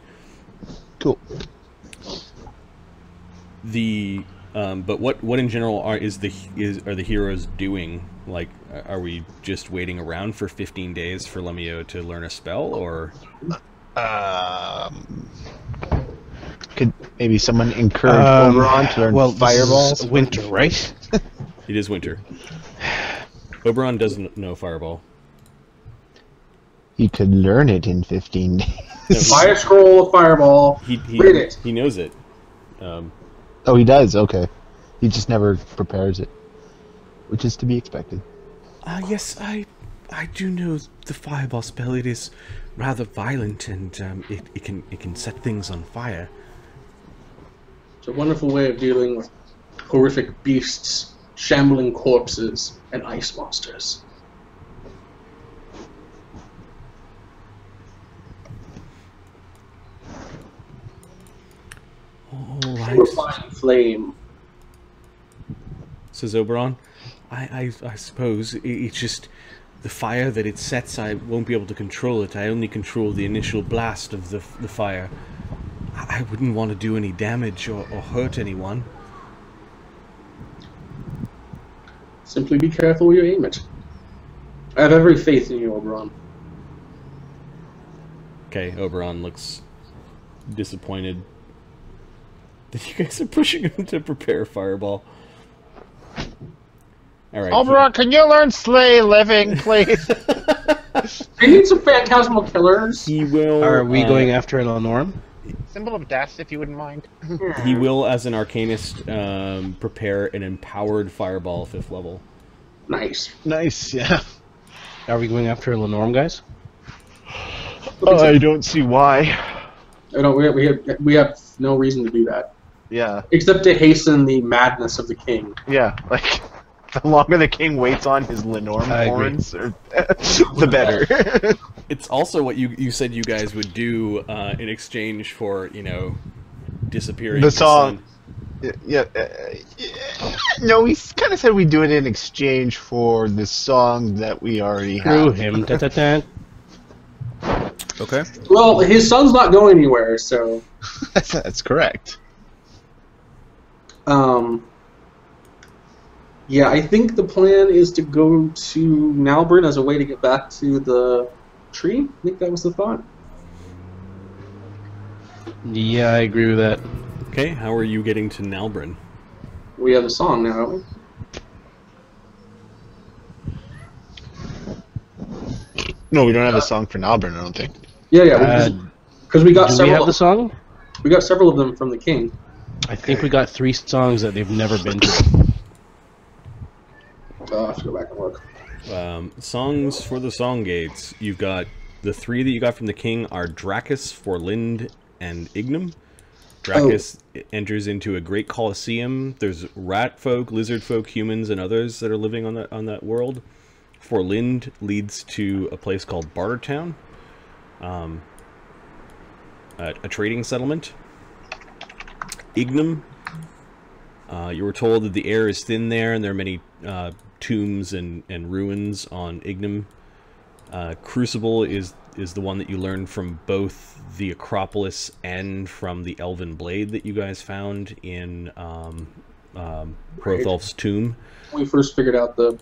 Speaker 4: Cool.
Speaker 1: But what in general are the heroes doing? Like, are we just waiting around for 15 days for Lemmy-O to learn a spell, or?
Speaker 4: Could maybe someone encourage Oberon to learn fireballs?
Speaker 5: Winter, right?
Speaker 1: It is winter. Oberon doesn't know fireball.
Speaker 4: He could learn it in 15 days.
Speaker 2: Fire scroll of fireball. Read it.
Speaker 1: He knows it.
Speaker 4: Oh, he does? Okay. He just never prepares it, which is to be expected.
Speaker 6: Yes, I do know the fireball spell. It is rather violent, and it can set things on fire.
Speaker 2: It's a wonderful way of dealing with horrific beasts, shambling corpses, and ice monsters.
Speaker 6: All right.
Speaker 2: Purifying flame.
Speaker 1: Says Oberon.
Speaker 6: I suppose it's just the fire that it sets. I won't be able to control it. I only control the initial blast of the fire. I wouldn't want to do any damage or hurt anyone.
Speaker 2: Simply be careful where you aim it. I have every faith in you, Oberon.
Speaker 1: Okay, Oberon looks disappointed that you guys are pushing him to prepare Fireball. Alright.
Speaker 4: Oberon, can you learn Slay Living, please?
Speaker 2: I need some phantasmal killers.
Speaker 1: He will...
Speaker 5: Are we going after an Lenorum?
Speaker 4: Symbol of death, if you wouldn't mind.
Speaker 1: He will, as an Arcanist, prepare an empowered Fireball 5th level.
Speaker 2: Nice.
Speaker 3: Nice, yeah.
Speaker 5: Are we going after a Lenorum, guys?
Speaker 3: I don't see why.
Speaker 2: I don't. We have no reason to do that,
Speaker 3: Yeah,
Speaker 2: except to hasten the madness of the king.
Speaker 3: yeah. Like, the longer the king waits on his Lenorum
Speaker 5: I agree.
Speaker 3: horns, the better.
Speaker 1: It's also what you said you guys would do in exchange for, you know, disappearing.
Speaker 3: The
Speaker 1: your
Speaker 3: song.
Speaker 1: son.
Speaker 3: Yeah. No, we kind of said we'd do it in exchange for the song that we already
Speaker 5: Screw
Speaker 3: have.
Speaker 5: him. Da, da, da.
Speaker 1: Okay.
Speaker 2: Well, his son's not going anywhere, so.
Speaker 3: That's correct.
Speaker 2: Yeah, I think the plan is to go to Nalbren as a way to get back to the tree. I think that was the thought.
Speaker 5: Yeah, I agree with that.
Speaker 1: Okay, how are you getting to Nalbren?
Speaker 2: We have a song now, don't we?
Speaker 3: No, we don't have a song for Nalbren, I don't think.
Speaker 2: Yeah, because we got
Speaker 5: Do we
Speaker 2: several.
Speaker 5: have the song?
Speaker 2: We got several of them from the king.
Speaker 5: I think we got 3 songs that they've never been to.
Speaker 2: I'll have to go back and look.
Speaker 1: Songs for the Song Gates. You've got the 3 that you got from the king are Dracus, Forlind, and Ignum. Dracus enters into a great coliseum. There's rat folk, lizard folk, humans, and others that are living on that world. Forlind leads to a place called Bartertown, a trading settlement. Ignum, you were told that the air is thin there, and there are many tombs and ruins on Ignum. Crucible is the one that you learned from both the Acropolis and from the Elven Blade that you guys found in Hrotholf's tomb.
Speaker 2: We first figured out the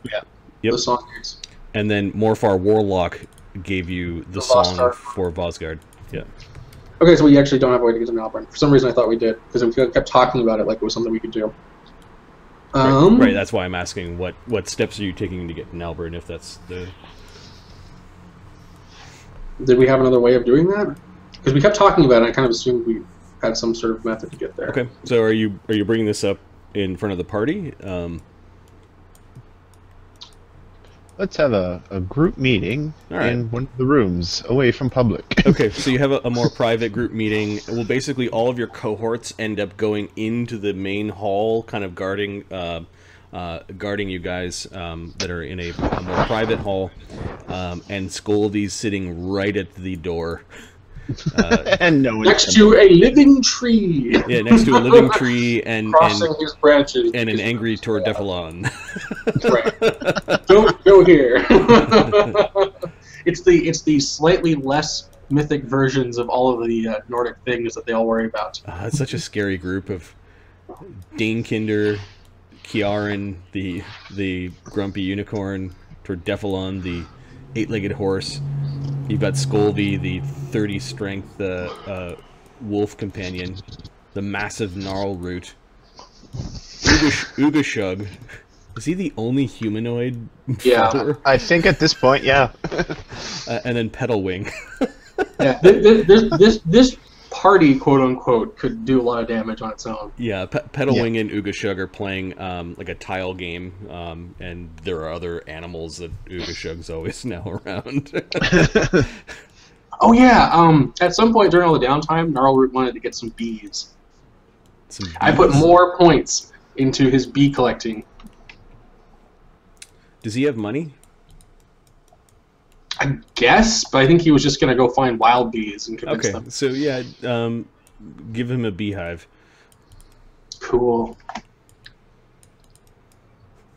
Speaker 2: song gates.
Speaker 1: And then Morfar Warlock gave you the song for Vosgard. Yeah.
Speaker 2: Okay, so we actually don't have a way to get to Nalbren. For some reason I thought we did, because we kept talking about it like it was something we could do.
Speaker 1: Right, that's why I'm asking what steps are you taking to get to Nalbren, if that's the...
Speaker 2: Did we have another way of doing that? Because we kept talking about it, and I kind of assumed we had some sort of method to get there.
Speaker 1: Okay, so are you bringing this up in front of the party?
Speaker 3: Let's have a group meeting in one of the rooms away from public.
Speaker 1: Okay, so you have a more private group meeting. Well, basically all of your cohorts end up going into the main hall, kind of guarding you guys that are in a more private hall, and Scoldy's sitting right at the door.
Speaker 3: And no one
Speaker 2: next to a living tree.
Speaker 1: Yeah, next to a living tree and
Speaker 2: crossing his branches
Speaker 1: and an angry Tordefalon.
Speaker 2: Right. Don't go here. It's the slightly less mythic versions of all of the Nordic things that they all worry about.
Speaker 1: It's such a scary group of Danekinder, Kiaran, the grumpy unicorn, Tordefalon, the 8-legged horse. You've got Scolby, the 30 strength wolf companion, the massive gnarl root, Ugashug. Is he the only humanoid?
Speaker 2: Yeah,
Speaker 3: I think at this point, yeah.
Speaker 1: And then Petalwing.
Speaker 2: Yeah, this party, quote unquote, could do a lot of damage on its own.
Speaker 1: Yeah, Petalwing and Ugashug are playing like a tile game, and there are other animals that Ugashug's always now around.
Speaker 2: Oh yeah, at some point during all the downtime, Gnarlroot wanted to get some bees. I put more points into his bee collecting.
Speaker 1: Does he have money?
Speaker 2: I guess, but I think he was just going to go find wild bees and convince them.
Speaker 1: Okay, so yeah, give him a beehive.
Speaker 2: Cool.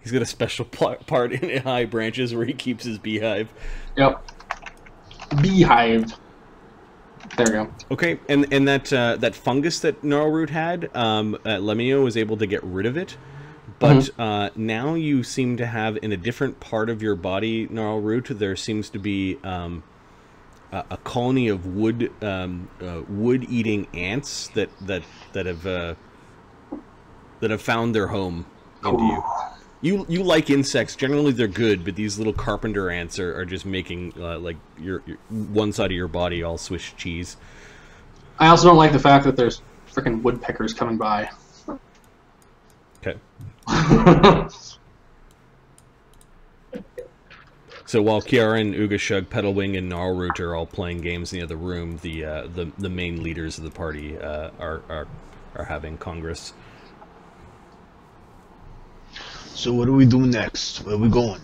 Speaker 1: He's got a special part in high branches where he keeps his beehive.
Speaker 2: Yep. Beehive. There we go.
Speaker 1: Okay, and that fungus that Gnarlroot had, Lemmy-O was able to get rid of it, But now you seem to have, in a different part of your body, Gnarlroot, there seems to be a colony of wood-eating ants that have found their home into you. You like insects. Generally, they're good, but these little carpenter ants are just making like your one side of your body all Swiss cheese.
Speaker 2: I also don't like the fact that there's freaking woodpeckers coming by.
Speaker 1: Okay. So while Kiaran, Ugashug, Petalwing, and Gnarlroot are all playing games in the other room, the main leaders of the party are having congress.
Speaker 3: So what do we do next? Where are we going?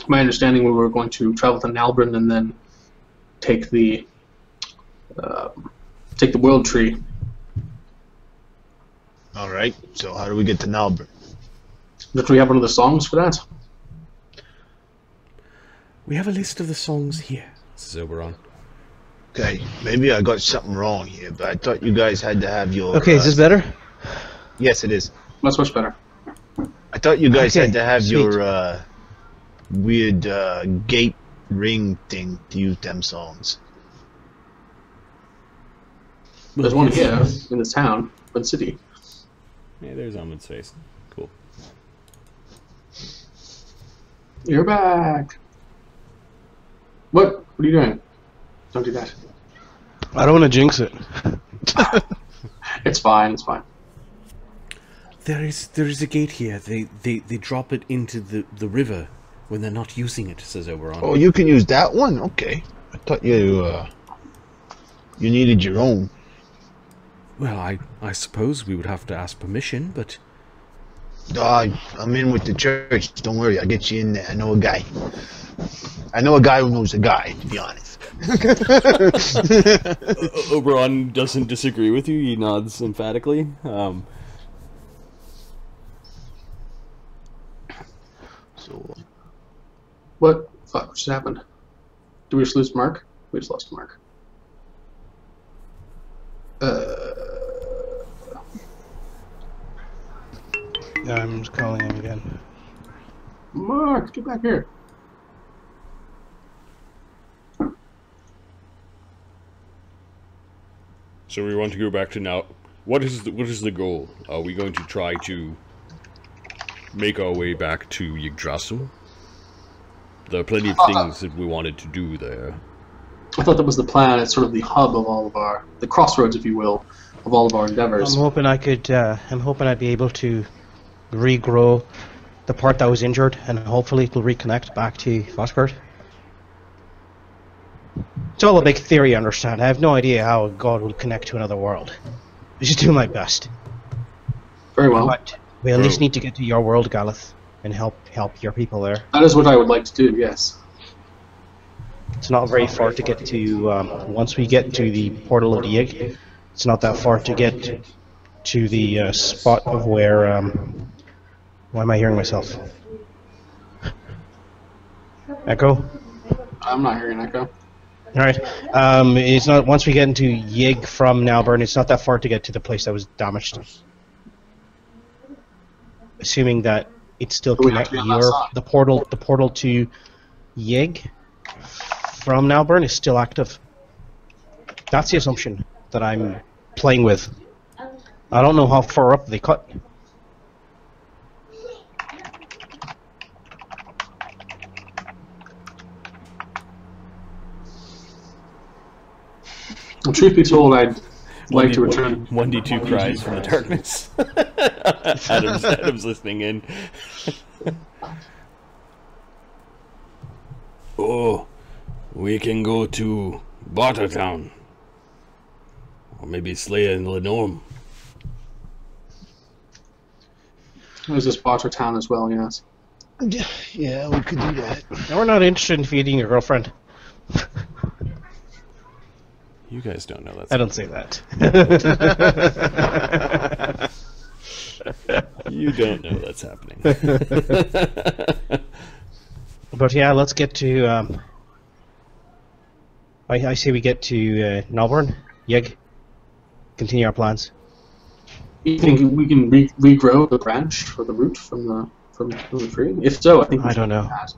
Speaker 2: My understanding, we were going to travel to Nalbren and then take the world tree.
Speaker 3: All right. So how do we get to Nalbren?
Speaker 2: Do we have one of the songs for that?
Speaker 6: We have a list of the songs here,
Speaker 1: says Oberon.
Speaker 3: Okay, maybe I got something wrong here, but I thought you guys had to have your...
Speaker 5: Okay, is this better?
Speaker 3: Yes, it is.
Speaker 2: That's much better.
Speaker 3: I thought you guys
Speaker 5: Okay,
Speaker 3: had to have
Speaker 5: sweet.
Speaker 3: your weird gate ring thing to use them songs.
Speaker 2: There's one here in this town, in city.
Speaker 1: Yeah, there's Ahmed's face. Cool.
Speaker 2: You're back. What? What are you doing? Don't do that.
Speaker 5: I don't want to jinx it.
Speaker 2: It's fine. It's fine.
Speaker 6: There is a gate here. They drop it into the river when they're not using it, says Oberon.
Speaker 3: Oh, you can use that one? Okay. I thought you needed your own.
Speaker 6: Well, I suppose we would have to ask permission, but...
Speaker 3: I'm in with the church. Don't worry, I'll get you in there. I know a guy. I know a guy who knows a guy, to be honest.
Speaker 1: Oberon doesn't disagree with you. He nods emphatically.
Speaker 3: So,
Speaker 2: What? Fuck, what just happened? Did we just lose Mark? We just lost Mark.
Speaker 5: Yeah, I'm just calling him again.
Speaker 2: Mark, get back here.
Speaker 1: So we want to go back to now. What is the goal? Are we going to try to make our way back to Yggdrasil? There are plenty of things that we wanted to do there.
Speaker 2: I thought that was the plan. It's sort of the hub of all of our, the crossroads, if you will, of all of our endeavors.
Speaker 5: I'm hoping I could. I'm hoping I'd be able to regrow the part that was injured, and hopefully it will reconnect back to Vosgard. It's all a big theory, I understand. I have no idea how God will connect to another world. I just do my best.
Speaker 2: Very well.
Speaker 5: But we at least need to get to your world, Galath, and help your people there.
Speaker 2: That is what I would like to do, yes.
Speaker 5: It's not very far to get to. Once we get to the portal of the Yig, it's not that far to get to the spot of where. Why am I hearing myself? Echo.
Speaker 2: I'm not hearing echo.
Speaker 5: All right. It's not once we get into Yig from Nalbren. It's not that far to get to the place that was damaged. Assuming that it's still
Speaker 2: Do we have to
Speaker 5: connected.
Speaker 2: be on that side?
Speaker 5: The portal to Yig from Nalbren is still active. That's the assumption that I'm playing with. I don't know how far up they cut.
Speaker 2: Well, truth be told, I'd like to return.
Speaker 1: 1d2 cries from the darkness. Adam's listening in. Oh, we can go to Bartertown. Or maybe Slayer and Lenorm.
Speaker 2: There's this Potter town as well, yes.
Speaker 3: yeah, we could do that.
Speaker 5: No, we're not interested in feeding your girlfriend.
Speaker 1: You guys don't know that.
Speaker 5: I don't say that.
Speaker 1: You don't know that's happening.
Speaker 5: But yeah, let's get to. I say we get to Nalbren, Yig. Continue our plans.
Speaker 2: You think we can regrow the branch or the root from the tree? If so, I think we
Speaker 5: I
Speaker 2: should
Speaker 5: don't
Speaker 2: do
Speaker 5: know.
Speaker 2: that.